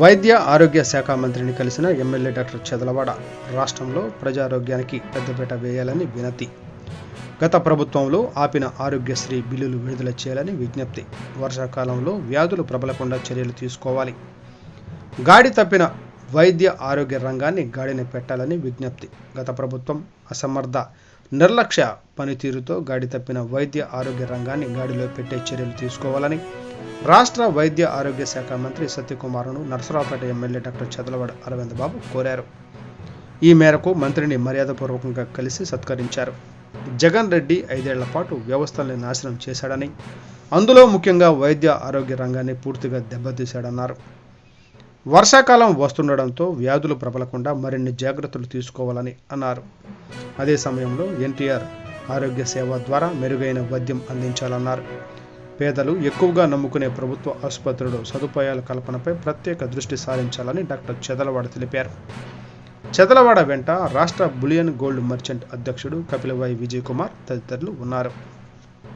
వైద్య ఆరోగ్య శాఖ మంత్రిని కలిసిన ఎమ్మెల్యే డాక్టర్ చదలవాడ రాష్ట్రంలో ప్రజారోగ్యానికి పెద్దపీట వేయాలని వినతి. గత ప్రభుత్వంలో ఆపిన ఆరోగ్యశ్రీ బిల్లులు విడుదల చేయాలని విజ్ఞప్తి. వర్షాకాలంలో వ్యాధులు ప్రబలకుండా చర్యలు తీసుకోవాలి. గాడి తప్పిన వైద్య ఆరోగ్య రంగాన్ని గాడిన పెట్టాలని విజ్ఞప్తి. గత ప్రభుత్వం అసమర్థ నిర్లక్ష్య పనితీరుతో గాడి తప్పిన వైద్య ఆరోగ్య రంగాన్ని గాడిలో పెట్టే చర్యలు తీసుకోవాలని రాష్ట్ర వైద్య ఆరోగ్య శాఖ మంత్రి సత్యకుమార్ను నరసరావుపేట ఎమ్మెల్యే డాక్టర్ చదలవాడ అరవింద్ బాబు కోరారు. ఈ మేరకు మంత్రిని మర్యాదపూర్వకంగా కలిసి సత్కరించారు. జగన్ రెడ్డి 5 ఏళ్ల పాటు వ్యవస్థల్ని నాశనం చేశాడని, అందులో ముఖ్యంగా వైద్య ఆరోగ్య రంగాన్ని పూర్తిగా దెబ్బతీశాడన్నారు. వర్షాకాలం వస్తుండడంతో వ్యాధులు ప్రబలకుండా మరిన్ని జాగ్రత్తలు తీసుకోవాలని అన్నారు. అదే సమయంలో ఎన్టీఆర్ ఆరోగ్య సేవ ద్వారా మెరుగైన వైద్యం అందించాలన్నారు. పేదలు ఎక్కువగా నమ్ముకునే ప్రభుత్వ ఆసుపత్రులు సదుపాయాల కల్పనపై ప్రత్యేక దృష్టి సారించాలని డాక్టర్ చదలవాడ తెలిపారు. చదలవాడ వెంట రాష్ట్ర బులియన్ గోల్డ్ మర్చెంట్ అధ్యక్షుడు కపిలవాయి విజయ్ కుమార్ తదితరులు ఉన్నారు.